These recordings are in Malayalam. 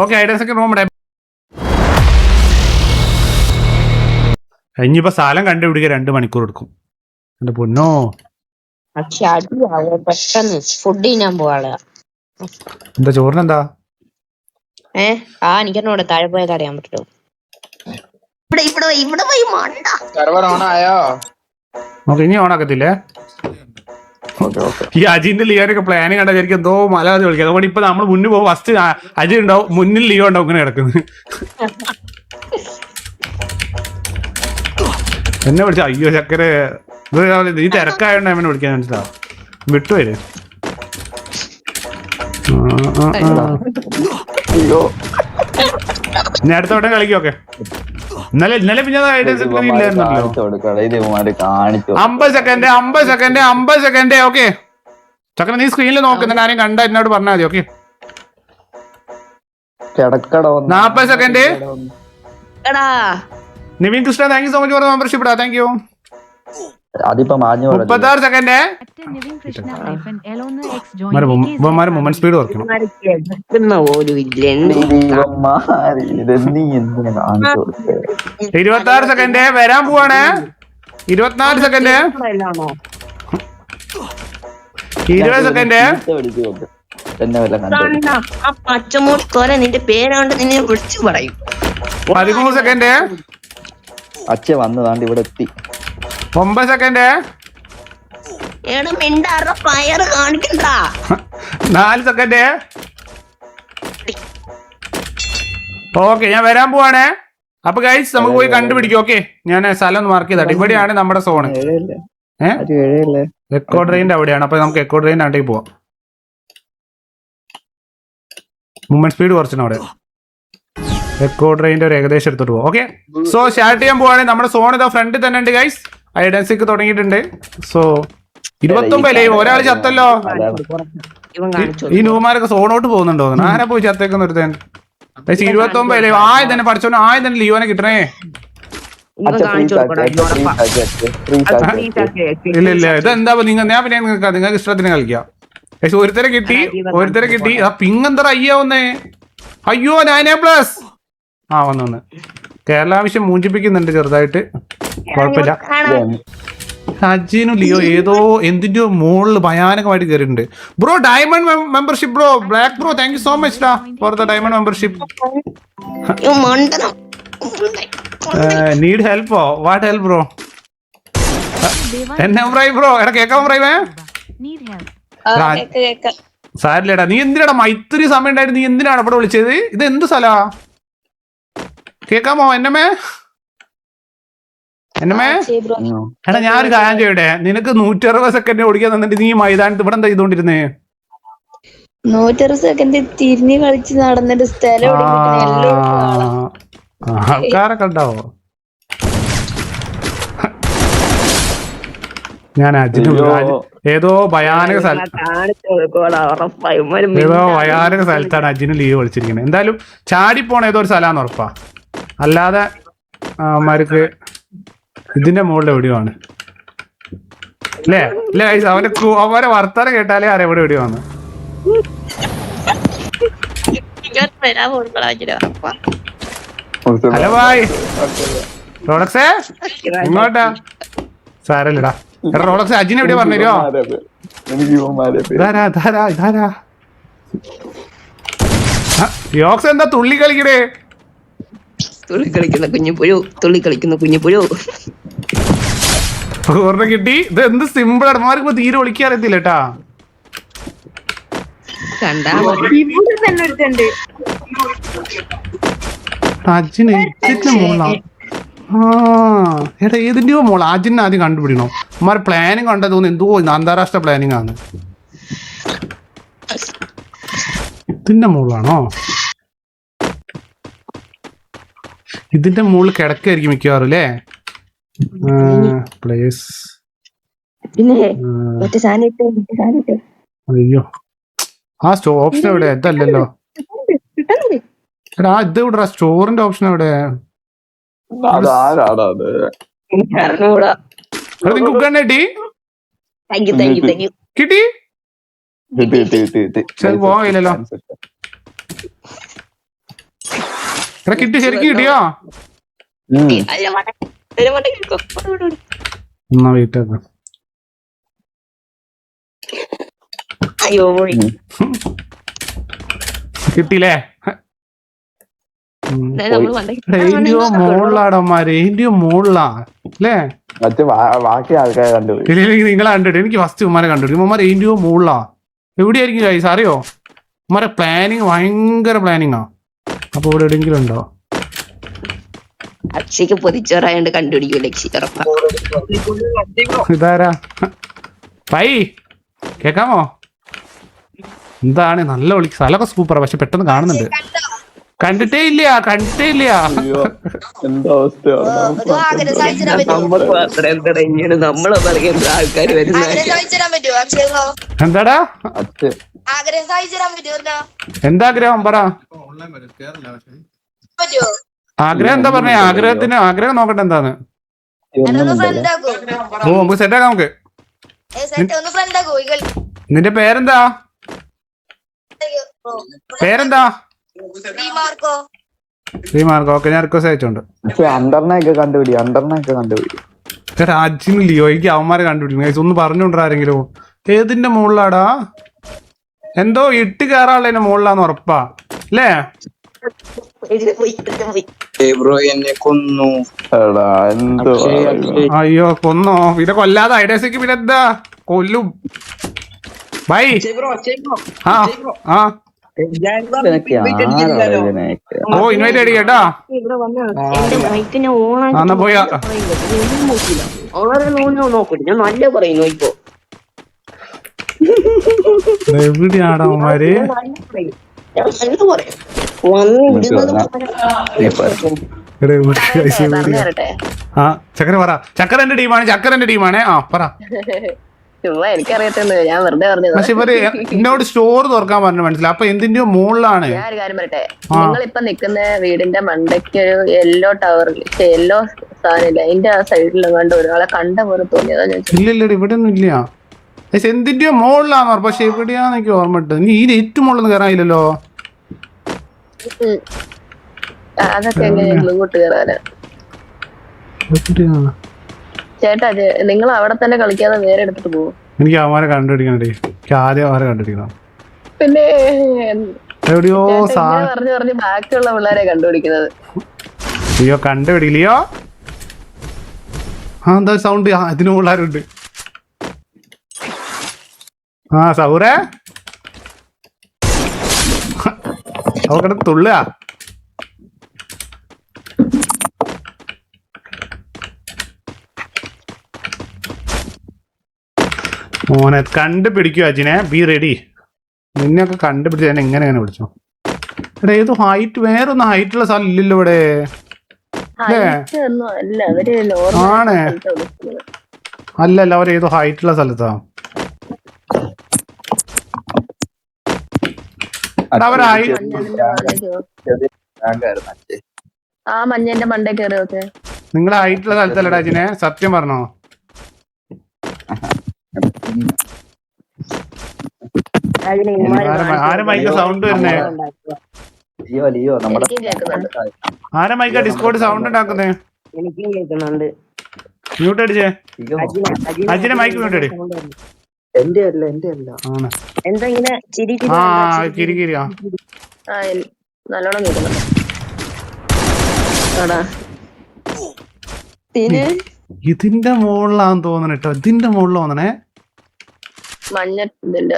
ഓക്കെ ഐഡൻസൊക്കെ റൂം ഇനിയിപ്പോ സ്ഥലം കണ്ടുപിടിക്കുക 2 മണിക്കൂർ എടുക്കും. എന്റെ പൊന്നോ. പക്ഷെ അടിയാവോ പെട്ടെന്ന് ഫുഡ് തിന്നാൻ പോവാള്. എന്താ ചോറിനെന്താ? എനിക്കെന്നോട് താഴെ പോയാൽ അറിയാൻ പറ്റുമോ? ഇവിടെ പോയി മണ്ട. സെർവർ ഓൺ ആയോ? നമുക്ക് ഇനി ഓണാക്കത്തില്ലേ? ഈ അജിന്റെ ലിയോനൊക്കെ പ്ലാനിങ് കണ്ടാൽ ശരിക്കും എന്തോ മലയാളം വിളിക്കുക. അതുകൊണ്ട് ഇപ്പൊ നമ്മൾ മുന്നിൽ പോകും. ഫസ്റ്റ് അജി ഉണ്ടാവും, മുന്നിൽ ലിയോ ഉണ്ടാവും ഇങ്ങനെ കിടക്കുന്നത്. എന്നെ വിളിച്ച അയ്യോ ചക്കര നീ തിരക്കായോണ്ട് എന്നെ വിളിക്കാൻ മനസ്സിലാവും. വിട്ടുവരും. ഇനി അടുത്തോട്ടെ കളിക്കൊക്കെ. ഇന്നലെ പിന്നെ 50 സെക്കൻഡ്. ഓക്കെ ചക്കര നീ സ്ക്രീനിൽ നോക്കുന്നുണ്ട്. ആരെയും കണ്ട എന്നോട് പറഞ്ഞാൽ മതി. Okay 40 second. Nivin Krishna thank you so much for membership. Thank you. 36 second. Moment speed കുറയ്ക്കണം. 26 സെക്കൻഡ് വരാൻ പോവാണ്. 24 സെക്കൻഡ്. 20 സെക്കൻഡ്. പച്ചമൂടി നിന്റെ പേരാണ്ട് നിന്നെ വിളിച്ചു പറയും. 13 സെക്കൻഡ്. അച്ഛ വന്നതാണ്ട് ഇവിടെ എത്തി. 9 സെക്കൻഡ്. ഫയർ കാണിക്കണ്ട. 4 സെക്കൻഡ്. ഓക്കെ ഞാൻ വരാൻ പോവാണ്. അപ്പൊ ഗൈസ് നമുക്ക് പോയി കണ്ടുപിടിക്കും. ഓക്കെ ഞാൻ സ്ഥലം ഒന്ന് മാർക്ക് ചെയ്താട്ടെ. ഇവിടെയാണ് നമ്മുടെ സോണ്. എക്കോ ഡ്രെയിൻ്റെ അവിടെയാണ്. അപ്പൊ നമുക്ക് എക്കോ ഡ്രെയിൻ്റെ അങ്ങോട്ടേക്ക് പോവാം. മൂവ്മെന്റ് സ്പീഡ് കുറച്ചാണ് അവിടെ. എക്കോ ഡ്രെയിൻ്റെ ഒരു ഏകദേശം എടുത്തോട്ട് പോവാം. ഓക്കെ സോ സ്റ്റാർട്ട് ചെയ്യാൻ പോവാണ്. നമ്മുടെ സോൺ ഇതാ ഫ്രണ്ടിൽ തന്നെ ഉണ്ട് ഗൈസ്. ഐഡൻസിക്ക് തുടങ്ങിയിട്ടുണ്ട്. So 29 live. ഒരാൾ ചത്തല്ലോ. ഈ ന്യൂമാരൊക്കെ സോണോട്ട് പോകുന്നുണ്ടോ? ആരാ പോയി ചത്തേക്കുന്ന ഒരുത്തൻ? 29 ലൈവ്. തന്നെ പഠിച്ചോണ്ട് തന്നെ ലിയോനെ കിട്ടണേ. ഇല്ല ഇതെന്താ ഞാൻ പിന്നെ നിങ്ങൾക്ക് ഇഷ്ടത്തിന് കളിക്കാം. പക്ഷെ ഒരുത്തരെ കിട്ടി. ആ പിങ് എന്താ അയ്യാവുന്നേ? അയ്യോ 9+. വന്ന് കേരള ആവശ്യം മൂഞ്ചിപ്പിക്കുന്നുണ്ട് ചെറുതായിട്ട്. കുഴപ്പമില്ല. അജിനും ലിയോ ഏതോ എന്തിന്റെയോ മുകളിൽ ഭയാനകമായിട്ട് കയറിയിട്ടുണ്ട്. Bro diamond membership bro. Black bro thank you so much for the diamond membership. Need ഹെൽപ്പോ? What help bro? എന്നെ ബ്രോ എടാ കേക്കാം ബ്രൈവേ. സാരില്ലേടാ നീ എന്തിനാടാ മൈത്രി സമയം ഉണ്ടായിട്ട് നീ എന്തിനാണ് ഇവിടെ വിളിച്ചത്? ഇത് എന്ത് സ്ഥലാ? കേക്കാമോ എന്നമേ? എടാ ഞാനൊരു കാര്യം ചെയ്യട്ടെ. നിനക്ക് 160 സെക്കൻഡ് ഓടിക്കാൻ തന്നിട്ട് നീ മൈതാനത്ത് ഇവിടെ എന്താ ചെയ്തോണ്ടിരുന്നേ? 160 സെക്കൻഡ് തിരിഞ്ഞ് കളിച്ച് നടന്നിട്ട് സ്ഥലം ആൾക്കാരൊക്കെ ഉണ്ടാവോ? ഞാൻ ഏതോ ഭയാനക സ്ഥലത്താണ് അജിന് ലീവ് വിളിച്ചിരിക്കുന്നത്. എന്തായാലും ചാടിപ്പോണ ഏതോ ഒരു സ്ഥലമാണെന്ന് ഉറപ്പാ. അല്ലാതെ അവന്മാർക്ക് ഇതിന്റെ മുകളിൽ എവിടെയാണ് അല്ലേ? അവരെ വർത്താനം കേട്ടാലേ അറിയാം എവിടെ എവിടെയാണ്. ഹലോ ബായ് റോളക്സേ ഇങ്ങോട്ടാ. സാരല്ലടാ. എടാ റോളക്സ് അജിനെ എവിടെയാ പറഞ്ഞോ? യോക്സ് എന്താ തുള്ളി കളിക്കണേ? തുള്ളി കളിക്കുന്ന കുഞ്ഞു പുഴു. കിട്ടി. ഇത് എന്ത് സിമ്പിൾ ആണ്. മാർക്ക് തീരെ ഒളിക്കാൻ അറിയത്തില്ല കേട്ടാ. അജിന് മോളാ. എടാ ഏതിന്റെയോ മോള്. അജിനെ ആദ്യം കണ്ടുപിടിക്കണോ? അമ്മാരെ പ്ലാനിങ് കണ്ടാ തോന്നുന്നു എന്തോ അന്താരാഷ്ട്ര പ്ലാനിങ് ആണ്. ഇതിന്റെ മുകളിലാണോ? ഇതിന്റെ മുകളിൽ കിടക്കായിരിക്കും മിക്കവാറും അല്ലേ? പ്ലേസ്. അയ്യോ ആ ഓപ്ഷൻ എവിടെ? ഇതല്ലല്ലോ. എടാ ഇത് ഇവിടെ സ്റ്റോറിന്റെ ഓപ്ഷൻ എവിടെ? കിട്ടി പോയില്ലല്ലോ. എടാ കിട്ടി, ശരിക്കും കിട്ടിയോ? എന്നാ വെയിറ്റ് ആക്കാം. അയ്യോ പോയി. കിട്ടിയില്ലേ? നമ്മള് മണ്ടയ്ക്ക് റേഡിയോ മോളിലാടന്മാര്, റേഡിയോ മോളിലാ അല്ലേ? ബാക്കി ആൾക്കാരെ കണ്ടുപോയി. ഇല്ലെങ്കിൽ നിങ്ങളെ കണ്ടിട്ട് എനിക്ക് ഫസ്റ്റ് ഉമ്മാരെ കണ്ടിട്ട് ഉമ്മ റേഡിയോ മോളിലാ. എവിടെയായിരിക്കും ഗൈസ് അറിയോ? ഉമ്മാരെ പ്ലാനിങ് ഭയങ്കര പ്ലാനിങ്ങാ. അപ്പൊ ഇവിടെ എവിടെയെങ്കിലും ഉണ്ടോ? അക്ഷയ്ക്ക് പൊതിച്ചോറായോണ്ട് കണ്ടുപിടിക്കും ലക്ഷ്യ ഉറപ്പാ. ഇതാരാ? പൈ കേക്കാമോ? എന്താണ് നല്ല വിളി, സ്ഥലമൊക്കെ സൂപ്പറാ, പക്ഷെ പെട്ടെന്ന് കാണുന്നുണ്ട്. കണ്ടിട്ടേ ഇല്ല. എന്താ അവസ്ഥ? നമ്മളെ പറയുന്ന ആൾക്കാര് വരുന്ന എന്താടാ? എന്താഗ്രഹം പറ. ആഗ്രഹം എന്താ പറഞ്ഞേ? ആഗ്രഹം നോക്കട്ടെ എന്താന്ന്. ഓ നമുക്ക് സെറ്റാക്കാം. നമുക്ക് നിന്റെ പേരെന്താ? ശ്രീമാർക്കോ. ഓക്കെ, ഞാൻ റിക്വസ്റ്റ് അയച്ചോണ്ട്. അണ്ടറിനെയൊക്കെ കണ്ടുപിടി. രാജ്യം ലിയോയ്ക്ക് അവന്മാരെ കണ്ടുപിടിക്കണം. ഒന്ന് പറഞ്ഞോണ്ടാ ആരെങ്കിലും. ഏതിന്റെ മുകളിലാടാ? എന്തോ ഇട്ട് കയറാനുള്ളതിന്റെ മുകളിലാന്ന് ഉറപ്പാ അല്ലേ? എന്നെ കൊന്നു. അയ്യോ കൊന്നോ? പിന്നെ കൊല്ലാതെ ഐഡിയസിക്ക് പിന്നെ എന്താ കൊല്ലും. ബൈ. ആ ഓ ഇൻവൈറ്റ് അടിക്കട്ടാ. എന്നാ പോയാ ഞാൻ നല്ല പറയുന്നു ഇപ്പൊ. എവിടെയാടാ അവന്മാര്? ആ ചക്കര പറ. ചക്കരന്റെ ടീമാണ്. ആ പറ. ചുമ്മാ എനിക്കറിയത്തുള്ളൂ, ഞാൻ വെറുതെ പറഞ്ഞത്. പക്ഷെ ഇവര് എന്നോട് സ്റ്റോർ തുറക്കാൻ പറഞ്ഞു, മനസ്സിലായി. അപ്പൊ എന്തിന്റെയോ മുകളിലാണ്. ഞാൻ ഒരു കാര്യം പറയട്ടെ, നിങ്ങളിപ്പൊ നിക്കുന്ന വീടിന്റെ മണ്ടയ്ക്ക് ഒരു യെല്ലോ ടവർ, യെല്ലോ സാധനമില്ല, അതിന്റെ ആ സൈഡിലെങ്ങാണ്ട് ഒരാളെ കണ്ട പോലെ തോന്നിയതാ ഞാൻ. ഇല്ല ഇവിടെ ഒന്നും ഇല്ല. പക്ഷെ എന്തിന്റെയോ മുകളിലാന്ന് പറഞ്ഞു. പക്ഷെ എവിടെയാന്ന് എനിക്ക് ഓർമ്മ ഇട്ട്. നീ ഈ ഏറ്റവും മുകളിൽ കയറാനില്ലല്ലോ. അതൊക്കെ എങ്ങനെയെങ്കിലും ഇങ്ങോട്ട് കയറാനാ ചേട്ടാ? നിങ്ങൾ അവിടെ തന്നെ കളിക്കാതെ വേറെ എടുത്തിട്ട് പോകും. എനിക്ക് അവന്മാരെ കണ്ടുപിടിക്കണേ. ആദ്യം അവരെ കണ്ടുപിടിക്കണം. പിന്നെ എവിടെയോ പറഞ്ഞ് ബാക്കിയുള്ള പിള്ളേരെ കണ്ടുപിടിക്കുന്നത്. ലിയോ കണ്ടുപിടിക്കലിയോ? ആ എന്താ സൗണ്ട്? ഇതിന് പിള്ളേരുണ്ട്. ആ സൗറേ അവക്കടെ തുള്ളുക. മോനെ കണ്ടുപിടിക്കുക അജിനെ. Be ready. നിന്നെയൊക്കെ കണ്ടുപിടിച്ച് ഞാൻ എങ്ങനെ വിളിച്ചോ? എടാ ഏതോ ഹൈറ്റ്, വേറൊന്നും ഹൈറ്റുള്ള സ്ഥലം ഇല്ലല്ലോ ഇവിടെ. ആണ് അല്ലല്ല, അവരേതോ ഹൈറ്റുള്ള സ്ഥലത്താ. ആ മഞ്ഞന്റെ മണ്ടേ കയറി നോക്കെ. നിങ്ങളെ ഹൈറ്റുള്ള സ്ഥലത്തല്ലടാ അജിനെ, സത്യം പറഞ്ഞോ? ആരെ മൈക്ക സൗണ്ട് വരുന്നേ? ആരെ മൈക്ക ഡിസ്കോഡ് സൗണ്ട് ഉണ്ടാക്കുന്നേ? മ്യൂട്ട് അടിച്ചേ. അജിനെ മൈക്ക് മ്യൂട്ട് അടി. ആ കിരിക്കിരിയാ നല്ലോണം ഇതിന്റെ മുകളിലാന്ന് തോന്നണ കേട്ടോ. ഇതിന്റെ മുകളിൽ തോന്നണേ. മഞ്ഞ ഇതിന്റെ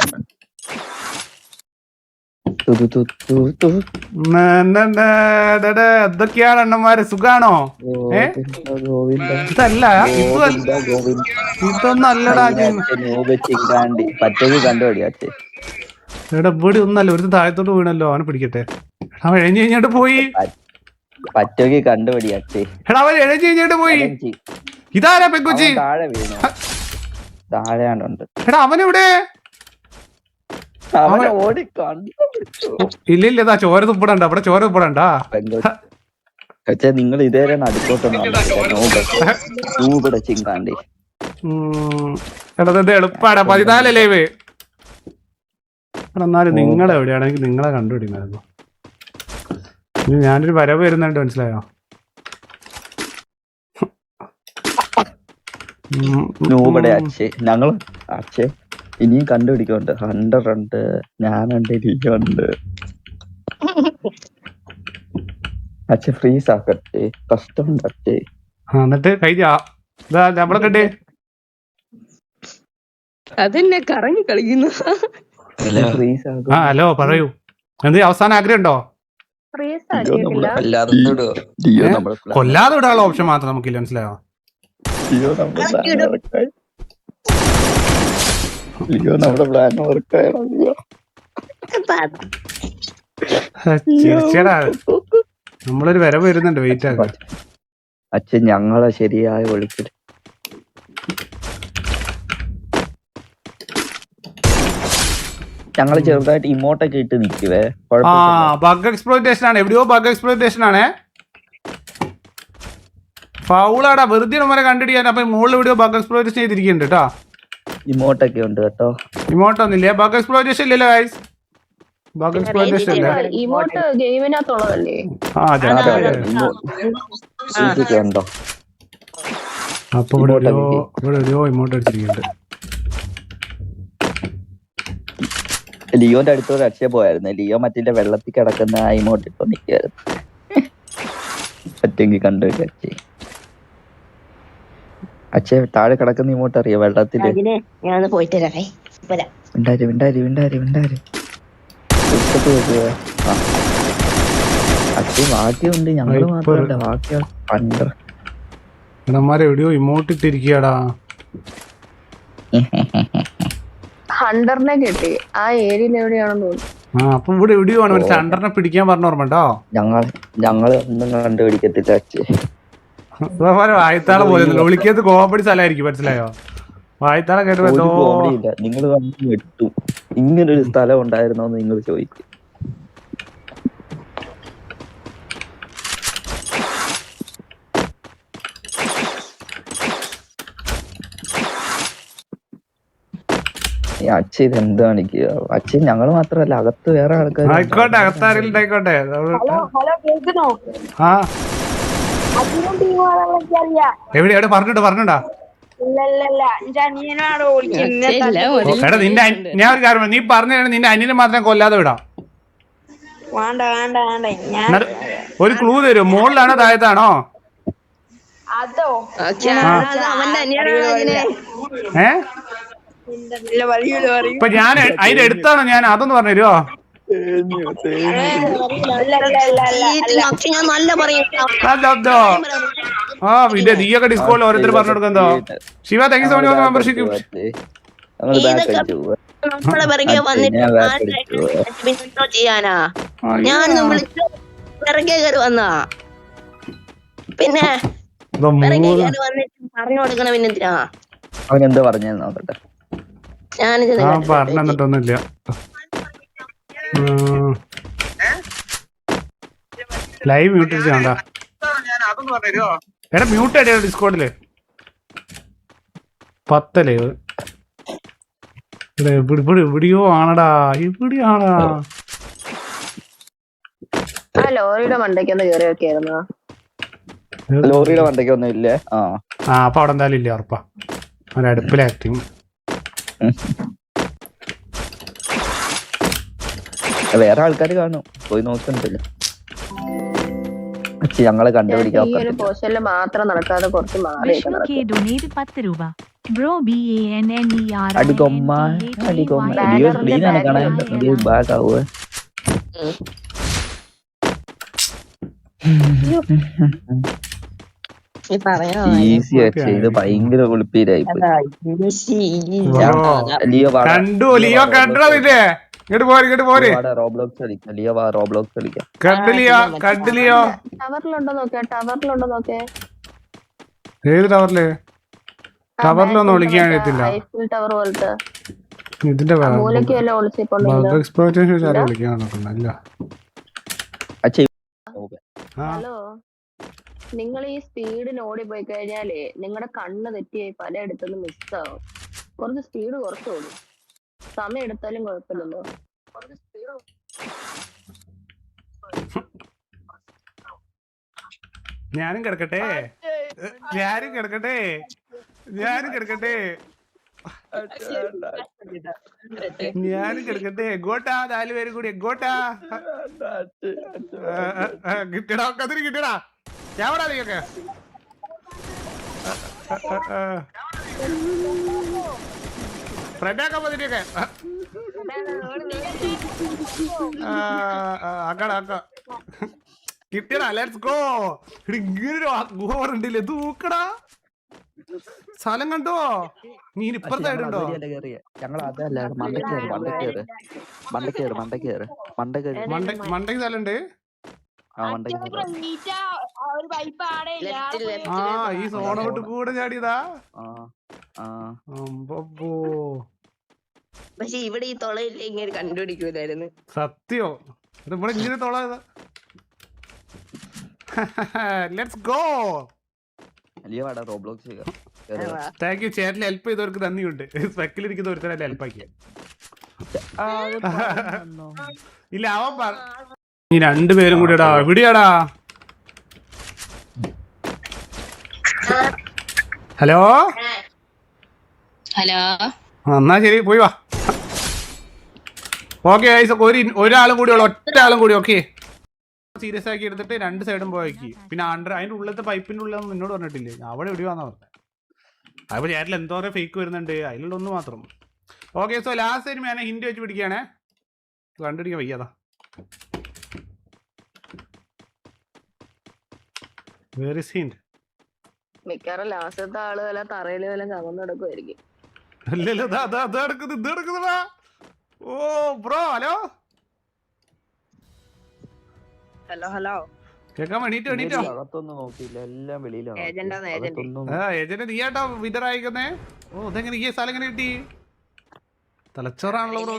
എന്തൊക്കെയാണ് അണ്ണന്മാര്? സുഖാണോ? ഇതല്ല, ഇതൊന്നും അല്ലടാ. എടാ ഇവിടെ ഒന്നല്ല, ഒരു താഴത്തോട്ട് വീണല്ലോ. അവനെ പിടിക്കട്ടെ. അവൻ എഴഞ്ഞു കഴിഞ്ഞിട്ട് പോയി. എടാ അവൻ എഴഞ്ഞു കഴിഞ്ഞിട്ട് പോയി. ഇതാരാ പെങ്കുച്ചി? എടാ അവനെവിടെ? ഇല്ല ഇതാ ചോര തുപ്പിടണ്ട. അവിടെ ചോര തുപ്പിടണ്ട. നിങ്ങൾ ഇതേരെ അടുത്തോട്ടൊന്നും എളുപ്പാടാ. 14 ലൈവ്. എന്നാലും നിങ്ങളെവിടെയാണെങ്കിൽ നിങ്ങളെ കണ്ടുപിടിക്കണമായിരുന്നു. ഞാനൊരു വരവ് വരുന്നുണ്ട്, മനസ്സിലായോ? നൂബടെ അച്ഛേ ഞങ്ങൾ അച്ഛേ ഇനിയും കണ്ടുപിടിക്കുന്നുണ്ട്. ഹണ്ടർ ഉണ്ട്, ഞാനുണ്ട്, ലിയോണ്ട്. അച്ഛ ഫ്രീസ് ആക്കട്ടെ, കഷ്ടമുണ്ട് അച്ഛേ. എന്നിട്ട് കഴിഞ്ഞ നമ്മളെ കണ്ടേ അതെന്നെ കറങ്ങി കളിക്കുന്നു. ഫ്രീസ് ആ ഹലോ പറയൂ, എന്ത് അവസാന ആഗ്രഹം ഉണ്ടോ? ഫ്രീസ് ആക്കിയിട്ടില്ല. ലിയോ നമ്മുടെ കൊല്ലാതെ വിടാനുള്ള ഓപ്ഷൻ മാത്രം നമുക്കില്ല, മനസ്സിലായോ? ലിയോ നമ്മുടെ പ്ലാൻ വർക്കായി. ലിയോ നമ്മുടെ പ്ലാൻ വർക്കായോ? ചിരിച്ചടാ, നമ്മളൊരു വരവ് വരുന്നുണ്ട്, വെയിറ്റ് ആക്കുക. അച്ഛൻ ഞങ്ങളെ ശരിയായ വിളിച്ചിട്ട് ഞങ്ങള് ചെറുതായിട്ട് ഇമോട്ടൊക്കെ ഇട്ട് നിൽക്കുവേ. ആ ബഗ് എക്സ്പ്ലോയിറ്റേഷൻ ആണ്, എവിടെയോ ബഗ് എക്സ്പ്ലോയിറ്റേഷൻ ആണേ. ഫൗളാടാ, വെറുതെ നമ്മളെ കണ്ടിടിക്കാൻ. അപ്പൊ മുകളിൽ എവിടെയോ ബഗ് എക്സ്പ്ലോയിറ്റേഷൻ ചെയ്തിരിക്കുന്നുണ്ട് കേട്ടോ. ഇമോട്ടൊക്കെ ഉണ്ട് കേട്ടോ. ഇമോട്ടൊന്നുമില്ലേ? ബഗ് എക്സ്പ്ലോയിറ്റേഷൻ ഇല്ലല്ലോ ഗൈസ്, ബഗ് എക്സ്പ്ലോയിറ്റേഷൻ ഇല്ലേ? ഇമോട്ട് ഗെയിമിനകത്തുള്ളതല്ലേ? ആ അതെ ഇതൊക്കെ ഉണ്ടോ? അപ്പൊ ഇവിടെ എവിടെയോ ഇമോട്ട് അടിച്ചിരിക്കുന്നുണ്ട്. ലിയോന്റെ അടുത്തൊരു അക്ഷയ പോയായിരുന്നു. ലിയോ മറ്റേ വെള്ളത്തിൽ കിടക്കുന്ന ആ ഇമോട്ട് ഇട്ടോ നിൽക്കുവായിരുന്നു. പറ്റെങ്കിൽ കണ്ടു അച്ഛേ. അച്ഛേ താഴെ കിടക്കുന്ന ഇമോട്ട് അറിയോ? വെള്ളത്തില് ഞാൻ പോയിട്ട് വിണ്ടാര് അച്ഛൻ ബാക്കിയുണ്ട്, ഞങ്ങള് മാത്രമല്ല ബാക്കി പണ്ട് ഇടന്മാരെ എവിടെയോ ഇമോട്ട് ഇട്ടിരിക്കടാ. ഹണ്ടറിനെ കിട്ടി, ആ ഏരിയയിൽ എവിടെയാണെന്ന് തോന്നുന്നു. ആ അപ്പൊ ഇവിടെ എവിടെയോ ആണ് മനസ്സിലായി. ഹണ്ടറിനെ പിടിക്കാൻ പറഞ്ഞ ഓർമ്മണ്ടോ? ഞങ്ങള് ഒന്നും കണ്ടുപിടിക്കത്തില്ല അച്ഛേ. വായത്താളെ പോലെ വിളിക്കത് കോമഡി സ്ഥലമായിരിക്കും, മനസ്സിലായോ? വായത്താളെ കേട്ടോ. കോമഡിയില്ല, നിങ്ങൾ വെട്ടു. ഇങ്ങനൊരു സ്ഥലം ഉണ്ടായിരുന്നോന്ന് നിങ്ങൾ ചോദിക്കും. അച്ഛൻ ഇത് എന്ത് കാണിക്കുക? അച്ഛൻ ഞങ്ങള് മാത്രല്ല, അകത്ത് വേറെ ആൾക്കാർ. ആയിക്കോട്ടെ, അകത്താരെങ്കിലും ഉണ്ടായിക്കോട്ടെ. ആ എവിടെ പറഞ്ഞിട്ടാ? എടാ നിന്റെ ഞാൻ ഒരു കാര്യം, നീ പറഞ്ഞു നിന്റെ അനിയനെ മാത്രം കൊല്ലാതെ വിടാം. ഒരു ക്ലൂ തരും, മുകളിലാണോ താഴത്താണോ? ഇപ്പൊ ഞാൻ അതിന്റെ അടുത്താണോ? ഞാൻ അതൊന്ന് പറഞ്ഞു തരുമോ? ആ പിന്നെ നീയൊക്കെ ഡിസ്കോളിൽ ഓരോരുത്തർ പറഞ്ഞു കൊടുക്കുന്നോ? Shiva, thank you so much membership. പിന്നെ പറഞ്ഞു കൊടുക്കണ പിന്നെന്തിനാ? അവനെന്താ പറഞ്ഞു നോക്കട്ടെ. പറഞ്ഞിട്ടൊന്നുമില്ല. ലൈവ് മ്യൂട്ട് ചെയ്യണ്ട. എടാ മ്യൂട്ട് അടിയോ ഡിസ്കോഡില് 10 ലൈവ്. എവിടെയോ ആണടാ, എവിടെയാണാ? ആ ലോറിയുടെ മണ്ടയ്ക്കൊന്ന് കയറി വെക്കായിരുന്നു. ലോറിയുടെ മണ്ടയ്ക്കൊന്നും ഇല്ലേ? അപ്പൊ അവിടെ എന്തായാലും ഇല്ല, ഉറപ്പാ. അടുപ്പിലെ ആക്ടിങ്. വേറെ ആൾക്കാർ കാണും, പോയി നോക്കണ്ടല്ലോ. ഞങ്ങളെ കണ്ടുപിടിക്കാൻ പോസ്റ്റലില് മാത്രം നടക്കാതെ കുറച്ച് മാറി ബാഗാവേ. ഈസി അച്ഛേ, ഇത് ഭയങ്കര കുളിപ്പീരായി. കണ്ടു ലിയോ, കണ്ടോ ഇല്ലേ? ഇങ്ങോട്ട് പോരെ. റോബ്ലോക്സ് കളിക്കാം ലിയോ, റോബ്ലോക്സ് കളിക്കാം. ടവറിലുണ്ടോ നോക്കിയേ. ഏത് ടവറില്? ടവറിലൊന്നും വിളിക്കാൻ കഴിയത്തില്ല. ടവർ പോലത്തെ ഇതിന്റെ മൂലയ്ക്കല്ലോ വിളിക്കാൻ നോക്കുന്നല്ല. ഹലോ, നിങ്ങൾ ഈ സ്പീഡിന് ഓടിപ്പോയി കഴിഞ്ഞാലേ നിങ്ങളുടെ കണ്ണ് തെറ്റിയായി പലയിടത്തുനിന്ന് മിസ്സാവും. കുറച്ച് സ്പീഡ് കുറച്ചോളൂ, സമയം എടുത്താലും കുഴപ്പമില്ലല്ലോ. ഞാനും കിടക്കട്ടെ ഞാനും കിടക്കട്ടെ ഞാനും കിടക്കട്ടെ ഞാനും കിടക്കട്ടെ എഗോട്ടാ 4 പേരും കൂടി എഗോട്ടാ കിട്ടടാ കതിരി കിട്ടടാ ചാവടാ നീയൊക്കെ ഫ്രണ്ടാക്കാൻ പതിരിയൊക്കെ ആക്കാടാ ആക്ക കിട്ടിയടാ ലെറ്റ്സ് ഗോ. ഇങ്ങനൊരു ഗോറുണ്ടല്ലേ തൂക്കടാ സ്ഥലം കണ്ടോ നീ ഇപ്പുറത്തായിട്ടുണ്ടോ ഞങ്ങൾ അതല്ല മണ്ടക്കേറ് മണ്ടയ്ക്ക് സ്ഥലമുണ്ട് ആ ഈ സോണോട്ട് കൂടെ ചാടിയതാ പക്ഷെ ഇവിടെ ഈ തൊളയില്ല ഇങ്ങനെ കണ്ടുപിടിക്കൂലായിരുന്നു. സത്യോ ഇവിടെ ഇങ്ങനെ തോള ലെറ്റ്സ് ഗോ. താങ്ക് യു ചേട്ടൻ ഹെൽപ്പ് ചെയ്തവർക്ക് നന്ദിയുണ്ട്. സ്പെക്കിലിരിക്കുന്ന ഒരുത്തരല്ലേ ഹെൽപ്പാക്കിയ ഇല്ല അവൻ ഈ 2 പേരും കൂടിയടാ എവിടെയാടാ ഹലോ എന്നാ ശരി പോയി വാ. ഓക്കെ ഒരാളും കൂടി ഉള്ളു ഒറ്റ ആളും കൂടി ഓക്കെ സീരിയസ് ആക്കി എടുത്തിട്ട് 2 സൈഡും പോയേക്ക്. പിന്നെ അതിന്റെ ഉള്ളിലത്തെ പൈപ്പിന്റെ ഉള്ളിൽ നിന്നോട് പറഞ്ഞിട്ടില്ലേ അവിടെ എവിടെയാന്നാ പറഞ്ഞത്. അതിപ്പോ ചേട്ടിൽ എന്തോരം ഫേക്ക് വരുന്നുണ്ട് അതിലുള്ള ഒന്ന് മാത്രം. ഓക്കെ സോ ലാസ്റ്റ് ടൈം ഞാൻ ഹിന്റ് വെച്ച് പിടിക്കുകയാണേ കണ്ടുപിടിക്കാൻ വയ്യാതാ വേർ ഇസ് ഹിന്റ്. മിക്കവാറും ലാസ്റ്റത്തെ ആള് വല്ല തറയില് വല്ല കവന്ന് നടക്കുമായിരിക്കും. അല്ലല്ലോ ഇത് നടക്കുന്നതാ. ഓ ബ്രോ ഹലോ ഹലോ കേക്കാൻ വേണ്ടീട്ടോ അകത്തൊന്നും നോക്കിയില്ല എല്ലാം വെളിയിലാണ്. ഏജന്റ് നീയാട്ടോ വിതറായിക്കുന്നേ. ഓ ഇതെങ്ങനെ ഈ സ്ഥലം എങ്ങനെ കിട്ടി തലച്ചോറാണല്ലോ ബ്രോ.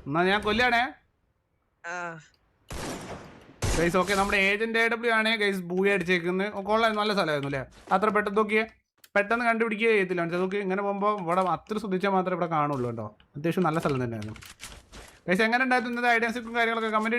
എന്നാ ഞാൻ കൊല്ലാണേ ഗൈസ്. ഓക്കെ നമ്മുടെ ഏജന്റ് AW ആണ് ഗൈസ് ബൂയ അടിച്ചേക്കുന്നത്. കൊള്ളാം നല്ല സ്ഥലമായിരുന്നു അല്ലേ. അത്ര പെട്ടെന്ന് നോക്കിയേ പെട്ടെന്ന് കണ്ടുപിടിക്കുക ചെയ്യത്തില്ല. നോക്കി ഇങ്ങനെ പോകുമ്പോൾ ഇവിടെ അത്ര ശ്രദ്ധിച്ചാൽ മാത്രമേ ഇവിടെ കാണുള്ളൂ കേട്ടോ. അത്യാവശ്യം നല്ല സ്ഥലം തന്നെയായിരുന്നു ഗൈസ്. എങ്ങനെ ഉണ്ടായിരുന്നു ഐഡിയാസിക്കും കാര്യങ്ങളൊക്കെ കമന്റ്